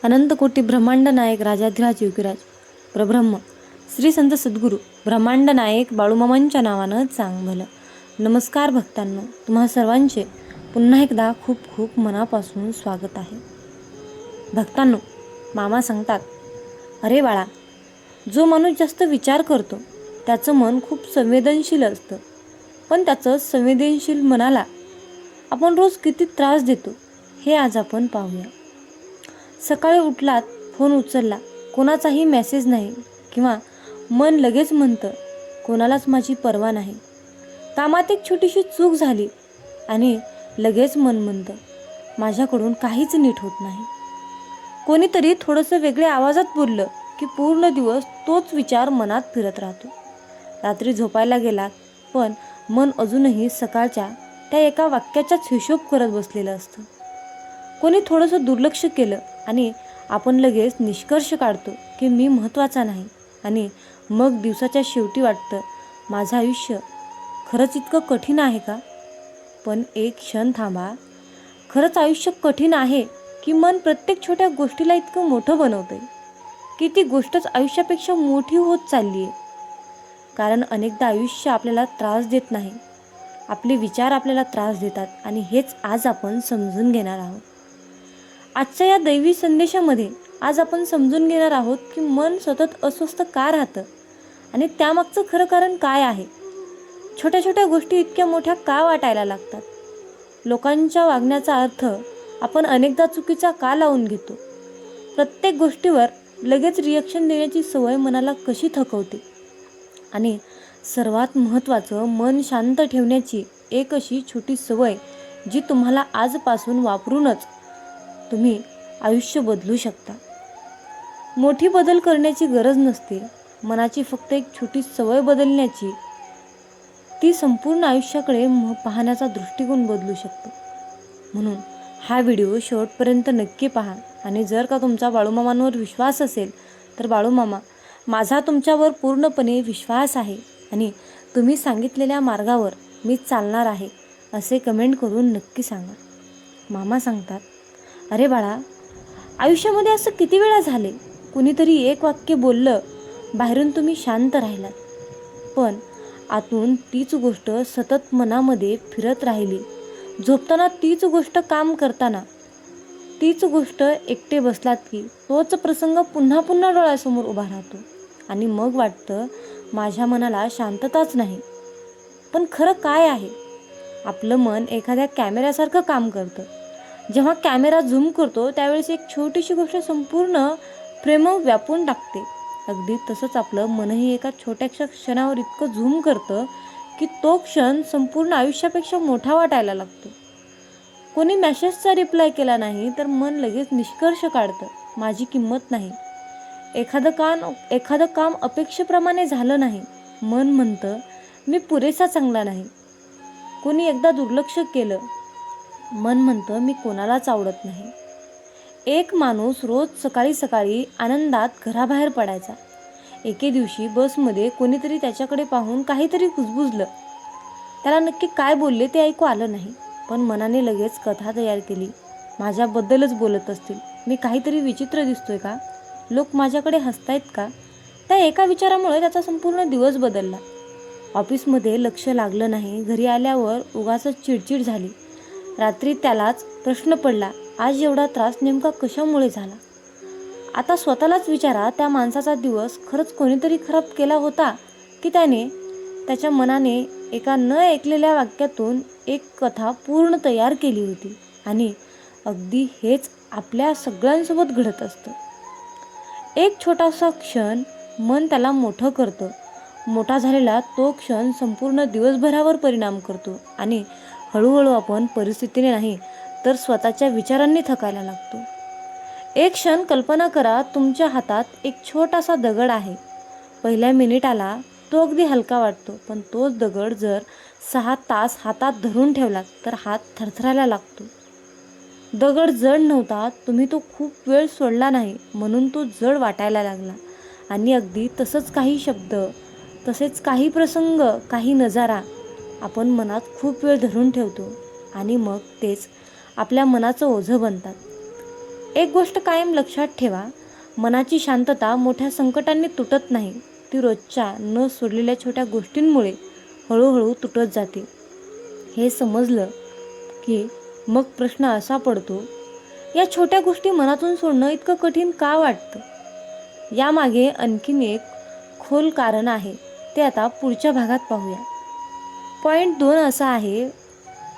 अनंतकोटी ब्रह्मांड नायक राजाधिराज योगीराज प्रब्रह्म श्री संत सद्गुरू ब्रह्मांड नायक बाळूमामांच्या नावानं चांग भलं. नमस्कार भक्तांनो, तुम्हा सर्वांचे पुन्हा एकदा खूप खूप मनापासून स्वागत आहे. भक्तांनो, मामा सांगतात, अरे बाळा, जो माणूस जास्त विचार करतो त्याचं मन खूप संवेदनशील असतं, पण त्याचं संवेदनशील मनाला आपण रोज किती त्रास देतो हे आज आपण पाहूया. सकाळी उठलात, फोन उचलला, कोणाचाही मेसेज नाही किंवा मन लगेच म्हणतं कोणालाच माझी पर्वा नाही. कामात एक छोटीशी चूक झाली आणि लगेच मन म्हणतं माझ्याकडून काहीच नीट होत नाही. कोणीतरी थोडंसं वेगळ्या आवाजात बोललं की पूर्ण दिवस तोच विचार मनात फिरत राहतो. रात्री झोपायला गेलात पण मन अजूनही सकाळच्या त्या एका वाक्याचाच हिशोब करत बसलेलं असतं. कोणी थोडंसं दुर्लक्ष केलं आणि आपण लगेच निष्कर्ष काढतो की मी महत्त्वाचा नाही, आणि मग दिवसाच्या शेवटी वाटतं माझं आयुष्य खरंच इतकं कठीण आहे का? पण एक क्षण थांबा, खरंच आयुष्य कठीण आहे की मन प्रत्येक छोट्या गोष्टीला इतकं मोठं बनवतंय की ती गोष्टच आयुष्यापेक्षा मोठी होत चालली आहे. कारण अनेकदा आयुष्य आपल्याला त्रास देत नाही, आपले विचार आपल्याला त्रास देतात, आणि हेच आज आपण समजून घेणार आहोत. आजच्या या दैवी संदेशामध्ये आज आपण समजून घेणार आहोत की मन सतत अस्वस्थ का राहतं आणि त्यामागचं खरं कारण काय आहे. छोट्या छोट्या गोष्टी इतक्या मोठ्या का वाटायला लागतात. लोकांच्या वागण्याचा अर्थ आपण अनेकदा चुकीचा का लावून घेतो. प्रत्येक गोष्टीवर लगेच रिॲक्शन देण्याची सवय मनाला कशी थकवते. आणि सर्वात महत्त्वाचं, मन शांत ठेवण्याची एक अशी छोटी सवय जी तुम्हाला आजपासून वापरूनच तुम्ही आयुष्य बदलू शकता. मोठी बदल करण्याची गरज नसते, मनाची फक्त एक छोटी सवय बदलण्याची ती संपूर्ण आयुष्याकडे पाहण्याचा दृष्टिकोन बदलू शकतो. म्हणून हा व्हिडिओ शेवटपर्यंत नक्की पहा. आणि जर का तुमचा बाळूमामांवर विश्वास असेल तर बाळूमामा, माझा तुमच्यावर पूर्णपणे विश्वास आहे आणि तुम्ही सांगितलेल्या मार्गावर मी चालणार आहे असे कमेंट करून नक्की सांगा. मामा सांगतात, अरे बाळा, आयुष्यामध्ये असं किती वेळा झाले, कुणीतरी एक वाक्य बोललं, बाहेरून तुम्ही शांत राहिलात, पण आतून तीच गोष्ट सतत मनामध्ये फिरत राहिली. झोपताना तीच गोष्ट, काम करताना तीच गोष्ट, एकटे बसलात की तोच प्रसंग पुन्हा पुन्हा डोळ्यासमोर उभा राहतो आणि मग वाटतं माझ्या मनाला शांतताच नाही. पण खरं काय आहे? आपलं मन एखाद्या कॅमेऱ्यासारखं काम करतं. जेव्हा कॅमेरा झूम करतो त्यावेळेस एक छोटीशी गोष्ट संपूर्ण फ्रेम व्यापून टाकते. अगदी तसंच आपलं मनही एका छोट्याशा क्षणावर इतकं झूम करतं की तो क्षण संपूर्ण आयुष्यापेक्षा मोठा वाटायला लागतो. कोणी मेसेजचा रिप्लाय केला नाही तर मन लगेच निष्कर्ष काढतं माझी किंमत नाही. एखादं काम अपेक्षेप्रमाणे झालं नाही, मन म्हणतं मी पुरेसा चांगला नाही. कोणी एकदा दुर्लक्ष केलं, मन म्हणतं मी कोणालाच आवडत नाही. एक माणूस रोज सकाळी सकाळी आनंदात घराबाहेर पडायचा. एके दिवशी बसमध्ये कोणीतरी त्याच्याकडे पाहून काहीतरी कुजबुजलं. त्याला नक्की काय बोलले ते ऐकू आलं नाही, पण मनाने लगेच कथा तयार केली. माझ्याबद्दलच बोलत असतील, मी काहीतरी विचित्र दिसतोय का, लोक माझ्याकडे हसतायत का. त्या एका विचारामुळे त्याचा संपूर्ण दिवस बदलला. ऑफिसमध्ये लक्ष लागलं नाही, घरी आल्यावर उगाच चिडचिड झाली. रात्री त्यालाच प्रश्न पडला, आज एवढा त्रास नेमका कशामुळे झाला. आता स्वतःलाच विचारा, त्या माणसाचा दिवस खरंच कोणीतरी खराब केला होता की त्याच्या मनाने एका न ऐकलेल्या वाक्यातून एक कथा पूर्ण तयार केली होती. आणि अगदी हेच आपल्या सगळ्यांसोबत घडत असतं. एक छोटासा क्षण मन त्याला मोठं करतं. मोठा झालेला तो क्षण संपूर्ण दिवसभरावर परिणाम करतो आणि हळूहळू आपण परिस्थितीने नाही तर स्वतःच्या विचारांनी थकायला लागतो. एक क्षण कल्पना करा, तुमच्या हातात एक छोटासा दगड आहे. पहिल्या मिनिटाला तो अगदी हलका वाटतो, पण तोच दगड जर 6 तास हातात धरून ठेवला तर हात थरथरायला लागतो. दगड जड नव्हता, तुम्ही तो खूप वेळ सोडला नाही म्हणून तो जड वाटायला लागला. आणि अगदी तसंच काही शब्द, तसेच काही प्रसंग, काही नजारा आपण मनात खूप वेळ धरून ठेवतो आणि मग तेच आपल्या मनाचं ओझं बनतात. एक गोष्ट कायम लक्षात ठेवा, मनाची शांतता मोठ्या संकटांनी तुटत नाही, ती रोजच्या न सोडलेल्या छोट्या गोष्टींमुळे हळूहळू तुटत जाते. हे समजलं की मग प्रश्न असा पडतो, या छोट्या गोष्टी मनातून सोडणं इतकं कठीण का वाटतं? यामागे आणखीन एक खोल कारण आहे, ते आता पुढच्या भागात पाहूया. पॉईंट 2 असा आहे.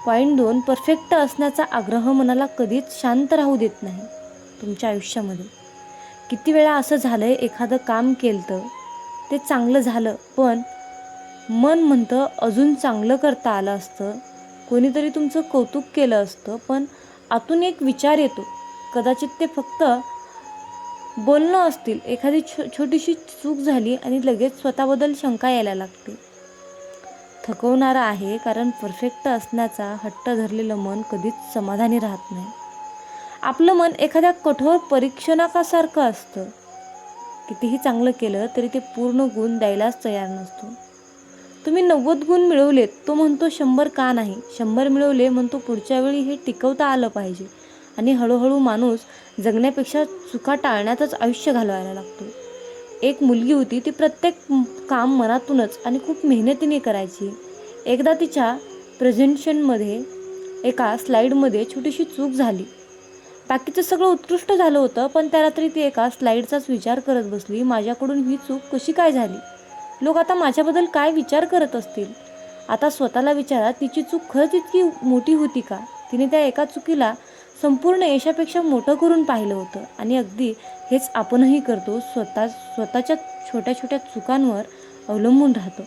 पॉईंट 2, परफेक्ट असण्याचा आग्रह मनाला कधीच शांत राहू देत नाही. तुमच्या आयुष्यामध्ये किती वेळा असं झालंय, एखादं काम केलं ते चांगलं झालं, पण मन म्हणतं अजून चांगलं करता आलं असतं. कोणीतरी तुमचं कौतुक केलं असतं, पण आतून एक विचार येतो, कदाचित ते फक्त बोलणं असतील. एखादी छोटीशी चूक झाली आणि लगेच स्वतःबद्दल शंका यायला लागते. थकवणारं आहे, कारण परफेक्ट असण्याचा हट्ट धरलेलं मन कधीच समाधानी राहत नाही. आपलं मन एखाद्या कठोर परीक्षणासारखं असतं. कितीही चांगलं केलं तरी ते पूर्ण गुण द्यायलाच तयार नसतो. तुम्ही 90 गुण मिळवलेत, तो म्हणतो 100 का नाही. 100 मिळवले, म्हणतो पुढच्या वेळी हे टिकवता आलं पाहिजे. आणि हळूहळू माणूस जगण्यापेक्षा चुका टाळण्यातच आयुष्य घालवायला लागतो. एक मुलगी होती, ती प्रत्येक काम मनातूनच आणि खूप मेहनतीने करायची. एकदा तिच्या प्रेझेंटेशनमध्ये एका स्लाईडमध्ये छोटीशी चूक झाली. बाकीचं सगळं उत्कृष्ट झालं होतं, पण त्या रात्री ती एका स्लाईडचाच विचार करत बसली. माझ्याकडून ही चूक कशी काय झाली? लोक आता माझ्याबद्दल काय विचार करत असतील? आता स्वतःला विचारा, तिची चूक खरंच इतकी मोठी होती का? तिने त्या एका चुकीला संपूर्ण यशापेक्षा मोठं करून पाहिलं होतं. आणि अगदी हेच आपणही करतो. स्वतःच्या छोट्या छोट्या चुकांवर अवलंबून राहतो.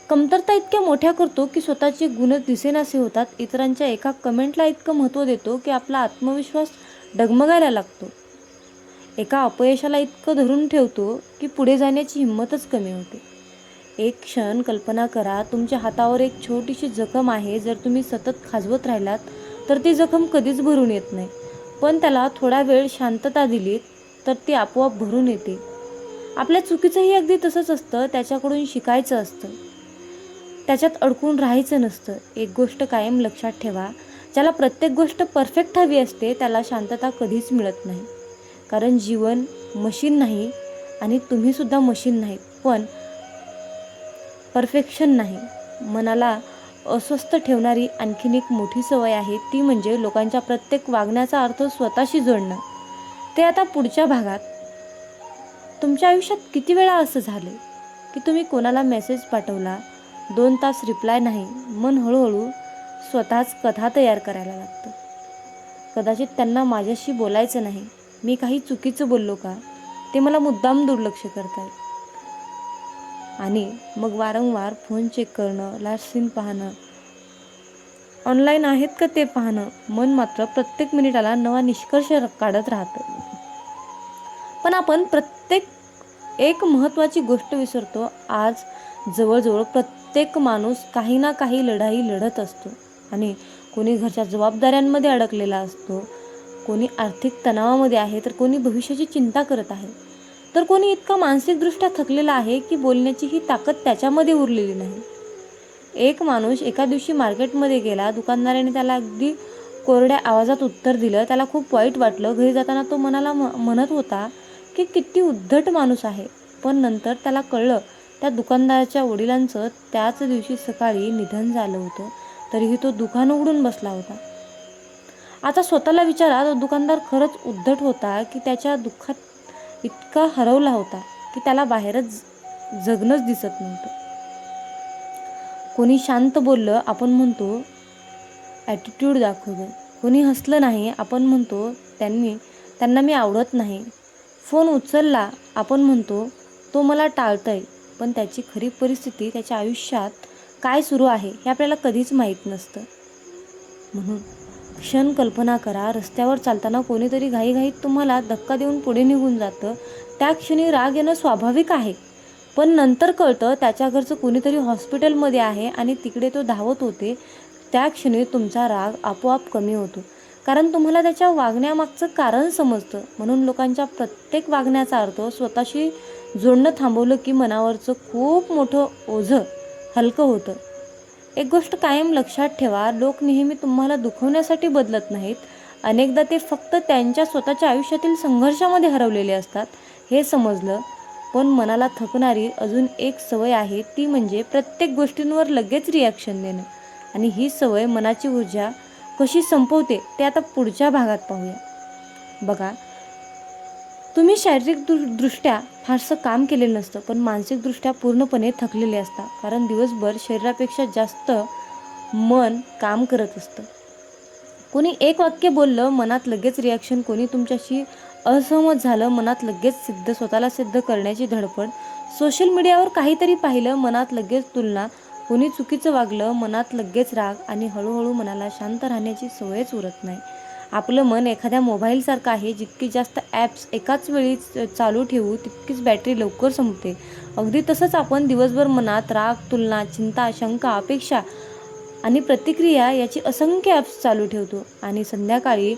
कमतरता इतक्या मोठ्या करतो की स्वतःचे गुणच दिसेनासे होतात. इतरांच्या एका कमेंटला इतकं महत्त्व देतो की आपला आत्मविश्वास डगमगायला लागतो. एका अपयशाला इतकं धरून ठेवतो की पुढे जाण्याची हिंमतच कमी होते. एक क्षण कल्पना करा, तुमच्या हातावर एक छोटीशी जखम आहे. जर तुम्ही सतत खाजवत राहिलात तर ती जखम कधीच भरून येत नाही, पण त्याला थोडा वेळ शांतता दिलीत तर ती आपोआप भरून येते. आपल्या चुकीचंही अगदी तसंच असतं. त्याच्याकडून शिकायचं असतं, त्याच्यात अडकून राहायचं नसतं. एक गोष्ट कायम लक्षात ठेवा, ज्याला प्रत्येक गोष्ट परफेक्ट हवी असते त्याला शांतता कधीच मिळत नाही. कारण जीवन मशीन नाही आणि तुम्हीसुद्धा मशीन नाहीत, पण परफेक्शन नाही. मनाला अस्वस्थ ठेवणारी आणखीन एक मोठी सवय आहे, ती म्हणजे लोकांच्या प्रत्येक वागण्याचा अर्थ स्वतःशी जोडणं. ते आता पुढच्या भागात. तुमच्या आयुष्यात किती वेळा असं झालं की तुम्ही कोणाला मेसेज पाठवला, 2 तास रिप्लाय नाही, मन हळूहळू स्वतःच कथा तयार करायला लागतं. कदाचित त्यांना माझ्याशी बोलायचं नाही, मी काही चुकीचं बोललो का, ते मला मुद्दाम दुर्लक्ष करतायत. आणि मग वारंवार फोन चेक करणं, लास्ट सीन पाहणं, ऑनलाईन आहेत का ते पाहणं. मन मात्र प्रत्येक मिनिटाला नवा निष्कर्ष काढत राहतं. पण आपण प्रत्येक एक महत्त्वाची गोष्ट विसरतो. आज जवळजवळ प्रत्येक माणूस काही ना काही लढाई लढत असतो. आणि कोणी घरच्या जबाबदाऱ्यांमध्ये अडकलेला असतो, कोणी आर्थिक तणावामध्ये आहे, तर कोणी भविष्याची चिंता करत आहे, तर कोणी इतका मानसिकदृष्ट्या थकलेला आहे की बोलण्याची ही ताकद त्याच्यामध्ये उरलेली नाही. एक माणूस एका दिवशी मार्केटमध्ये गेला. दुकानदाराने त्याला अगदी कोरड्या आवाजात उत्तर दिलं. त्याला खूप वाईट वाटलं. घरी जाताना तो मनाला म्हणत होता की किती उद्धट माणूस आहे. पण नंतर त्याला कळलं, त्या दुकानदाराच्या वडिलांचं त्याच दिवशी सकाळी निधन झालं होतं. तरीही तो दुकान उघडून बसला होता. आता स्वतःला विचारा, तो दुकानदार खरंच उद्धट होता की त्याच्या दुःखात इतका हरवला होता की त्याला बाहेरच जगणंच दिसत नव्हतं. कोणी शांत बोललं, आपण म्हणतो ॲटिट्यूड दाखवतो. कोणी हसलं नाही, आपण म्हणतो त्यांना मी आवडत नाही. फोन उचलला, आपण म्हणतो तो मला टाळतोय. पण त्याची खरी परिस्थिती, त्याच्या आयुष्यात काय सुरू आहे हे आपल्याला कधीच माहीत नसतं. म्हणून क्षण कल्पना करा, रस्त्यावर चालताना कोणीतरी घाईघाईत तुम्हाला धक्का देऊन पुढे निघून जातं. त्या क्षणी राग येणं स्वाभाविक आहे, पण नंतर कळतं त्याच्या घरचं कोणीतरी हॉस्पिटलमध्ये आहे आणि तिकडे तो धावत होते. त्या क्षणी तुमचा राग आपोआप कमी होतो, कारण तुम्हाला त्याच्या वागण्यामागचं कारण समजतं. म्हणून लोकांच्या प्रत्येक वागण्याचा अर्थ स्वतःशी जोडणं थांबवलं की मनावरचं खूप मोठं ओझं हलकं होतं. एक गोष्ट कायम लक्षात ठेवा, लोक नेहमी तुम्हाला दुखवण्यासाठी बदलत नाहीत. अनेकदा ते फक्त त्यांच्या स्वतःच्या आयुष्यातील संघर्षामध्ये हरवलेले असतात हे समजलं. पण मनाला थकणारी अजून एक सवय आहे, ती म्हणजे प्रत्येक गोष्टींवर लगेच रिॲक्शन देणं. आणि ही सवय मनाची ऊर्जा कशी संपवते ते आता पुढच्या भागात पाहूया. बघा, तुम्ही शारीरिकदृष्ट्या फारसं काम केलेलं नसतं, पण मानसिकदृष्ट्या पूर्णपणे थकलेले असता. कारण दिवसभर शरीरापेक्षा जास्त मन काम करत असतं. कोणी एक वाक्य बोललं, मनात लगेच रिॲक्शन. कोणी तुमच्याशी असहमत झालं, मनात लगेच स्वतःला सिद्ध करण्याची धडपड. सोशल मीडियावर काहीतरी पाहिलं, मनात लगेच तुलना. कोणी चुकीचं वागलं, मनात लगेच राग. आणि हळूहळू मनाला शांत राहण्याची सवयच उरत नाही. आपलं मन एखाद्या मोबाईलसारखं आहे, जितकी जास्त ॲप्स एकाच वेळी चालू ठेवू तितकीच बॅटरी लवकर संपते. अगदी तसंच आपण दिवसभर मनात राग, तुलना, चिंता, शंका, अपेक्षा आणि प्रतिक्रिया याची असंख्य ॲप्स चालू ठेवतो. आणि संध्याकाळी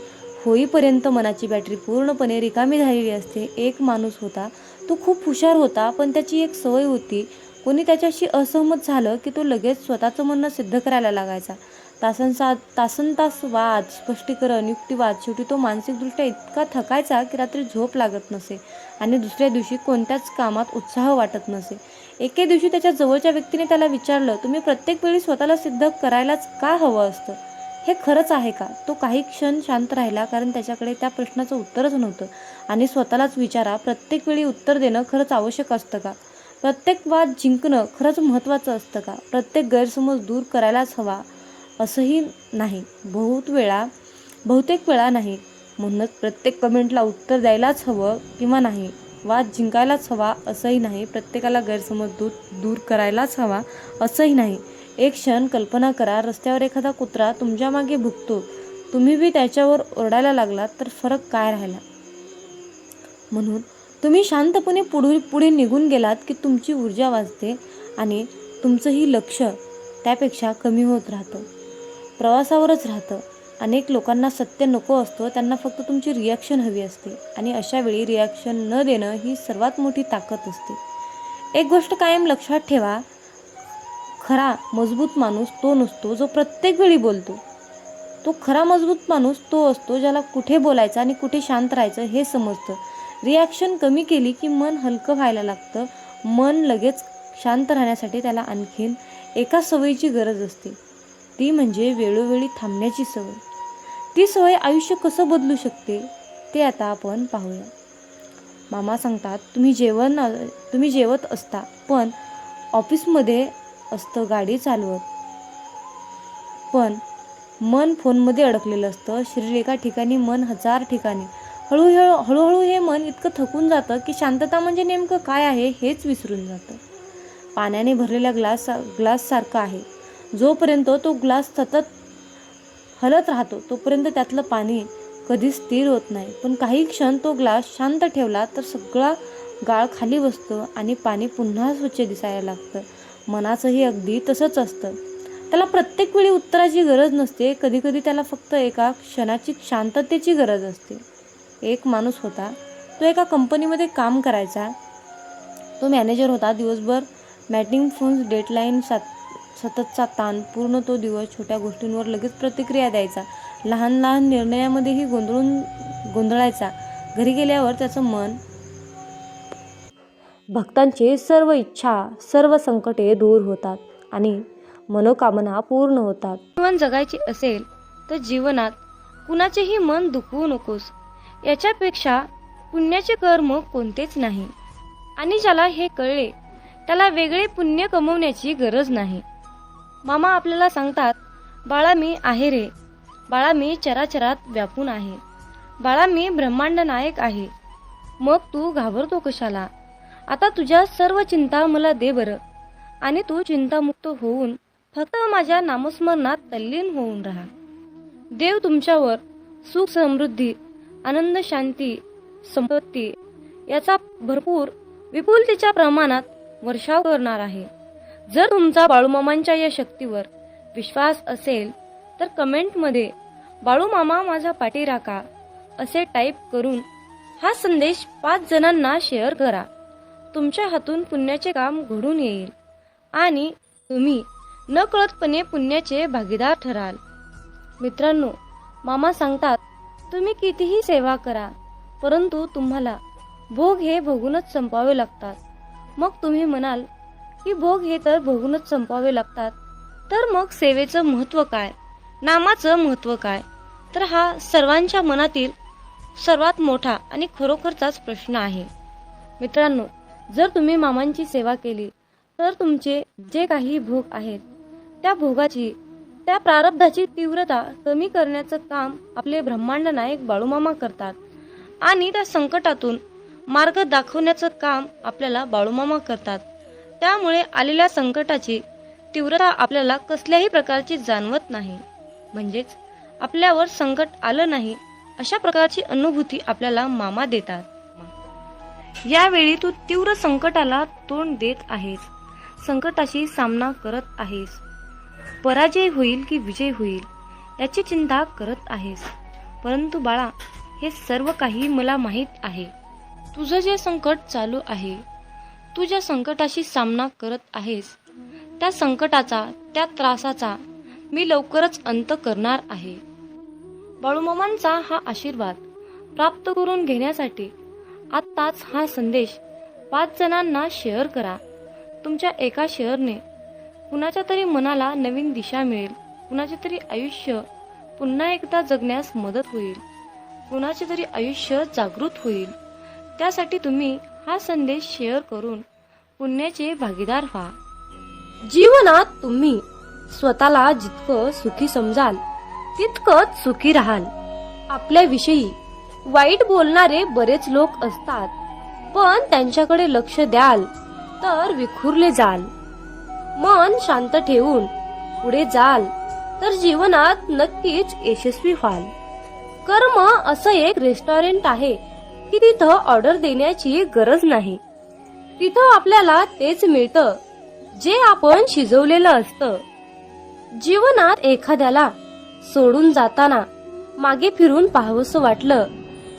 होईपर्यंत मनाची बॅटरी पूर्णपणे रिकामी झालेली असते. एक माणूस होता, तो खूप हुशार होता, पण त्याची एक सवय होती, कोणी त्याच्याशी असहमत झालं की तो लगेच स्वतःचं म्हणणं सिद्ध करायला लागायचा. तासनतास वाद, स्पष्टीकरण, युक्तिवाद. शेवटी तो मानसिकदृष्ट्या इतका थकायचा की रात्री झोप लागत नसे आणि दुसऱ्या दिवशी कोणत्याच कामात उत्साह वाटत नसे. एके दिवशी त्याच्या जवळच्या व्यक्तीने त्याला विचारलं, तुम्ही प्रत्येक वेळी स्वतःला सिद्ध करायलाच का हवं असतं? हे खरंच आहे का? तो काही क्षण शांत राहिला, कारण त्याच्याकडे त्या प्रश्नाचं उत्तरच नव्हतं. आणि स्वतःलाच विचारा, प्रत्येक वेळी उत्तर देणं खरंच आवश्यक असतं का? प्रत्येक वाद जिंकणं खरंच महत्त्वाचं असतं का? प्रत्येक गैरसमज दूर करायलाच हवा असंही नाही, बहुतेक वेळा नाही. म्हणूनच प्रत्येक कमेंटला उत्तर द्यायलाच हवं किंवा नाही. वाद जिंकायलाच हवा असंही नाही. प्रत्येकाला गैरसमज दूर करायलाच हवा असंही नाही. एक क्षण कल्पना करा, रस्त्यावर एखादा कुत्रा तुमच्या मागे भुंकतो, तुम्ही बी त्याच्यावर ओरडायला लागलात तर फरक काय राहिला? म्हणून तुम्ही शांतपणे पुढे निघून गेलात की तुमची ऊर्जा वाचते आणि तुमचंही लक्ष त्यापेक्षा कमी होत राहतं, प्रवासावरच राहतं. अनेक लोकांना सत्य नको असतं, त्यांना फक्त तुमची रिॲक्शन हवी असते. आणि अशा वेळी रिॲक्शन न देणं ही सर्वात मोठी ताकद असते. एक गोष्ट कायम लक्षात ठेवा, खरा मजबूत माणूस तो नसतो जो प्रत्येक वेळी बोलतो. तो खरा मजबूत माणूस तो असतो ज्याला कुठे बोलायचं आणि कुठे शांत राहायचं हे समजतं. रिॲक्शन कमी केली की मन हलकं व्हायला लागतं. मन लगेच शांत राहण्यासाठी त्याला आणखीन एका सवयीची गरज असते, ती म्हणजे वेळोवेळी थांबण्याची सवय. ती सवय आयुष्य कसं बदलू शकते ते आता आपण पाहूया. मामा सांगतात, तुम्ही जेवत असता, पण ऑफिसमध्ये असतं, गाडी चालवत, पण मन फोनमध्ये अडकलेलं असतं. शरीर एका ठिकाणी, मन 1000 ठिकाणी. हळूहळू हे मन इतकं थकून जातं की शांतता म्हणजे नेमकं काय आहे हेच विसरून जातं. पाण्याने भरलेल्या ग्लास सारखं आहे. जोपर्यंत तो ग्लास सतत हलत राहतो तोपर्यंत त्यातलं पाणी कधीच स्थिर होत नाही. पण काही क्षण तो ग्लास शांत ठेवला तर सगळा गाळ खाली बसतो आणि पाणी पुन्हा स्वच्छ दिसायला लागतं. मनाचंही अगदी तसंच असतं. त्याला प्रत्येक वेळी उत्तराची गरज नसते. कधीकधी त्याला फक्त एका क्षणाची शांततेची गरज असते. एक माणूस होता, तो एका कंपनीमध्ये काम करायचा. तो मॅनेजर होता. दिवसभर मीटिंग, फोन्स, डेडलाईन, सततचा ताण. पूर्ण तो दिवस छोट्या गोष्टींवर लगेच प्रतिक्रिया द्यायचा. लहान लहान निर्णयामध्येही गोंधळायचा. घरी गेल्यावर त्याचं मन भक्तांची सर्व इच्छा, सर्व संकटे दूर होतात आणि मनोकामना पूर्ण होतात. जीवन जगायचे असेल तर जीवनात कुणाचेही मन दुखवू नकोस. याच्यापेक्षा पुण्याचे कर्म कोणतेच नाही. आणि ज्याला हे कळले त्याला वेगळे पुण्य कमवण्याची गरज नाही. मामा आपल्याला सांगतात, बाळा मी आहे रे. बाळा मी चराचरात व्यापून आहे. बाळा मी ब्रह्मांड नायक आहे. मग तू घाबरतो कशाला? आता तुझ्या सर्व चिंता मला दे बरं. आणि तू चिंतामुक्त होऊन फक्त माझ्या नामस्मरणात तल्लीन होऊन राहा. देव तुमच्यावर सुख, समृद्धी, आनंद, शांती, संपत्ती याचा भरपूर विपुलतेच्या प्रमाणात वर्षाव करणार आहे. जर तुमचा बाळूमामांच्या या शक्तीवर विश्वास असेल तर कमेंटमध्ये बाळूमामा माझा पाठी राखा असे टाईप करून हा संदेश 5 जणांना शेअर करा. तुमच्या हातून पुण्याचे काम घडून येईल आणि तुम्ही नकळतपणे पुण्याचे भागीदार ठराल. मित्रांनो, मामा सांगतात, तुम्ही कितीही सेवा करा, परंतु तुम्हाला भोग हे भोगूनच संपवावे लागतात. मग तुम्ही म्हणाल की भोग हे तर भोगूनच संपवावे लागतात, तर मग सेवेचं महत्त्व काय, नामाचं महत्त्व काय? तर हा सर्वांच्या मनातील सर्वात मोठा आणि खरोखरचाच प्रश्न आहे. मित्रांनो, जर तुम्ही मामांची सेवा केली तर तुमचे जे काही भोग आहेत त्या भोगाची, त्या प्रारब्धाची तीव्रता कमी करण्याचं काम आपले ब्रह्मांड नायक बाळूमामा करतात. आणि त्या संकटातून मार्ग दाखवण्याचं काम आपल्याला बाळूमामा करतात. त्यामुळे आलेल्या संकटाची तीव्रता आपल्याला कसल्याही प्रकारची जाणवत नाही. म्हणजेच आपल्यावर संकट आलं नाही अशा प्रकारची अनुभूती आपल्याला मामा देतात. यावेळी तू तीव्र संकटाला तोंड देत आहेस, संकटाशी सामना करत आहेस. पराजय होईल की विजय होईल याची चिंता करत आहेस. परंतु बाळा, हे सर्व काही मला माहीत आहे. तुझं जे संकट चालू आहे, तू ज्या संकटाशी सामना करत आहेस, त्या संकटाचा, त्या त्रासाचा मी लवकरच अंत करणार आहे. बाळूमामांचा हा आशीर्वाद प्राप्त करून घेण्यासाठी आत्ताच हा संदेश 5 जणांना शेअर करा. तुमच्या एका शेअरने कुणाच्या तरी मनाला नवीन दिशा मिळेल, कुणाचे तरी आयुष्य पुन्हा एकदा जगण्यास मदत होईल, कुणाचे तरी आयुष्य जागृत होईल. त्यासाठी तुम्ही हा संदेश शेअर करून पुण्याचे भागीदार व्हा. जीवनात तुम्ही स्वतःला जितकं सुखी समजाल तितकंच सुखी राहाल. आपल्याविषयी वाईट बोलणारे बरेच लोक असतात, पण त्यांच्याकडे लक्ष द्याल तर विखुरले जाल. मन शांत ठेवून पुढे जाल तर जीवनात नक्कीच यशस्वी व्हाल. कर्म असं एक रेस्टॉरंट आहे की तिथं ऑर्डर देण्याची गरज नाही. तिथं आपल्याला तेच मिळतं जे आपण शिजवलेलं असतं. जीवनात एखाद्याला सोडून जाताना मागे फिरून पाहावंसं वाटलं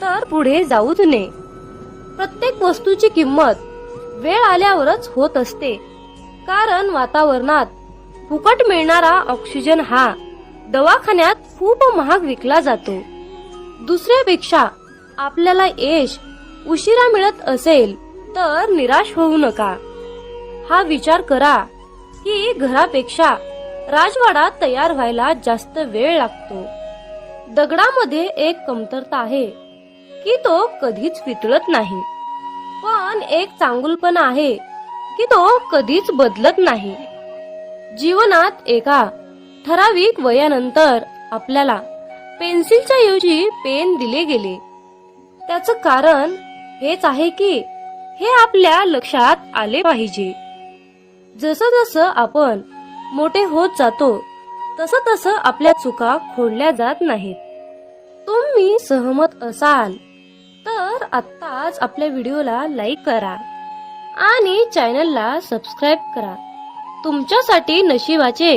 तर पुढे जाऊच नये. प्रत्येक वस्तूची किंमत वेळ आल्यावरच होत असते, कारण वातावरणात फुकट मिळणारा ऑक्सिजन हा दवाखान्यात खूप महाग विकला जातो. दुसऱ्यापेक्षा आपल्याला यश उशिरा मिळत असेल तर निराश होऊ नका. हा विचार करा की घरापेक्षा राजवाडा तयार व्हायला जास्त वेळ लागतो. दगडामध्ये एक कमतरता आहे की तो कधीच वितळत नाही, पण एक चांगुलपणा आहे की तो कधीच बदलत नाही. जीवनात एका ठराविक वयानंतर आपल्याला पेन्सिलच्या ऐवजी पेन दिले गेले. त्याचं कारण हेच आहे की हे आपल्या लक्षात आले पाहिजे. जसं जसं आपण मोठे होत जातो तसं तसं आपल्या चुका खोडल्या जात नाहीत. तुम्ही सहमत असाल तर आत्ताच आपल्या व्हिडिओला लाईक करा आणि चॅनलला सबस्क्राईब करा. तुमच्यासाठी नशिबाचे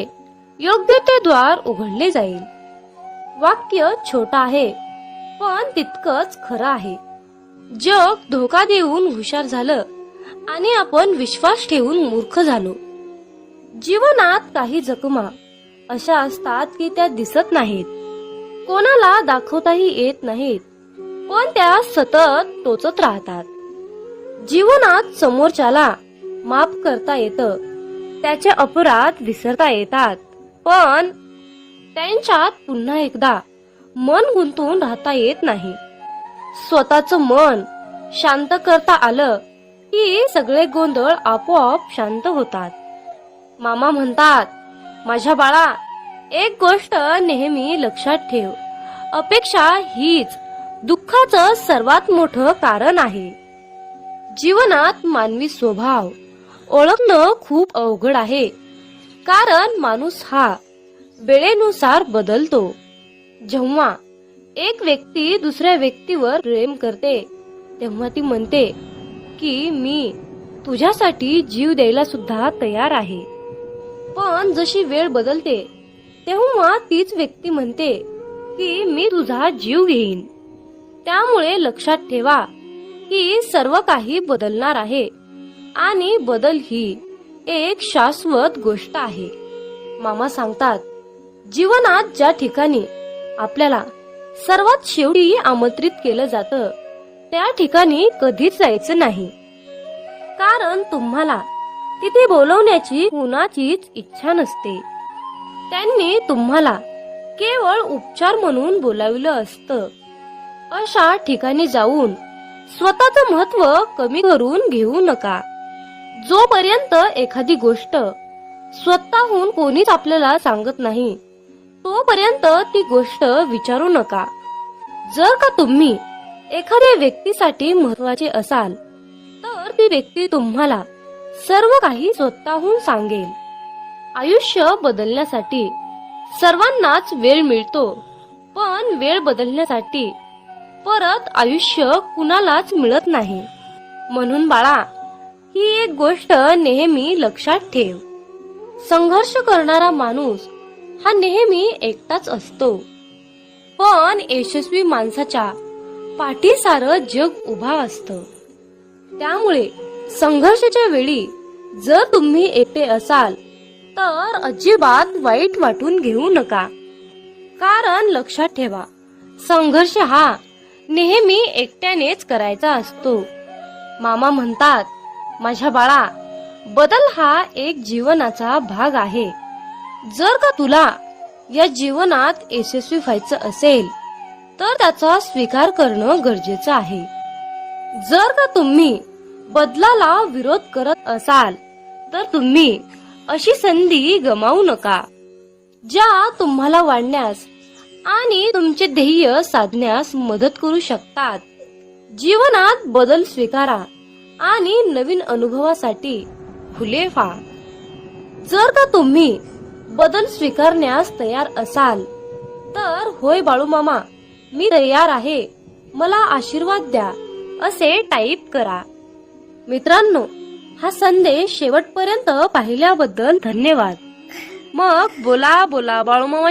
योग्य ते द्वार उघडले जाईल. वाक्य छोटं आहे पण तितकंच खरं आहे. जग धोका देऊन हुशार झालं आणि आपण विश्वास ठेवून मूर्ख झालो. जीवनात काही जखमा अशा असतात की त्या दिसत नाहीत, कोणाला दाखवताही येत नाहीत, पण त्या सतत टोचत राहतात. जीवनात समोरच्याला माफ करता येतं, त्याचे अपराध विसरता येतात, पण त्यांच्यात पुन्हा एकदा मन गुंतून राहता येत नाही. स्वतःचं मन शांत करता आलं की सगळे गोंधळ आपोआप शांत होतात. मामा म्हणतात, माझ्या बाळा, एक गोष्ट नेहमी लक्षात ठेव, अपेक्षा हीच दुःखाचं सर्वात मोठं कारण आहे. जीवनात मानवी स्वभाव ओळखणं खूप अवघड आहे, कारण माणूस हा वेळेनुसार बदलतो. जेव्हा एक व्यक्ती दुसऱ्या व्यक्तीवर प्रेम करते तेव्हा ती म्हणते की मी तुझ्यासाठी जीव द्यायला सुद्धा तयार आहे. पण जशी वेळ बदलते तेव्हा तीच व्यक्ती म्हणते की मी तुझा जीव घेईन. त्यामुळे लक्षात ठेवा की सर्व काही बदलणार आहे आणि बदल ही एक शाश्वत गोष्ट आहे. मामा सांगतात, जीवनात ज्या ठिकाणी आपल्याला सर्वात शेवटी आमंत्रित केलं जातं त्या ठिकाणी कधीच जायचं नाही, कारण तुम्हाला तिथे बोलवण्याची कुणाचीच इच्छा नसते. त्यांनी तुम्हाला केवळ उपचार म्हणून बोलाविलं असतं. अशा ठिकाणी जाऊन स्वतःचं महत्व कमी करून घेऊ नका. जोपर्यंत एखादी गोष्ट स्वतःहून कोणीच आपल्याला सांगत नाही, तोपर्यंत ती गोष्ट विचारू नका. जर का तुम्ही एखाद्या व्यक्तीसाठी महत्वाचे असाल, तर ती व्यक्ती तुम्हाला सर्व काही स्वतःहून सांगेल. आयुष्य बदलण्यासाठी सर्वांनाच वेळ मिळतो, पण वेळ बदलण्यासाठी परत आयुष्य कुणालाच मिळत नाही. म्हणून बाळा, ही एक गोष्ट नेहमी लक्षात ठेव. संघर्ष करणारा माणूस हा नेहमी एकटाच असतो, पण यशस्वी माणसाच्या पाठी सारं जग उभा असतं. त्यामुळे संघर्षाच्या वेळी जर तुम्ही एकटे असाल तर अजिबात वाईट वाटून घेऊ नका, कारण लक्षात ठेवा, संघर्ष हा नेहमी एकट्यानेच करायचा असतो. मामा म्हणतात, माझ्या बाळा, बदल हा एक जीवनाचा भाग आहे. जर का तुला या जीवनात यशस्वी व्हायचं असेल तर त्याचा स्वीकार करणं गरजेचं आहे. जर का तुम्ही बदलाला विरोध करत असाल तर तुम्ही अशी संधी गमावू नका, ज्या तुम्हाला वाढण्यास आणि तुमचे ध्येय साधण्यास मदत करू शकतात. जीवनात बदल स्वीकारा आणि नवीन अनुभवासाठी खुले व्हा. जर का तुम्ही बदल स्वीकारण्यास तयार असाल तर होय बाळू मामा, मी तयार आहे, मला आशीर्वाद द्या, असे टाईप करा. मित्रांनो, हा संदेश शेवटपर्यंत पाहिल्याबद्दल धन्यवाद. मग बोला बोला बाळू मामा.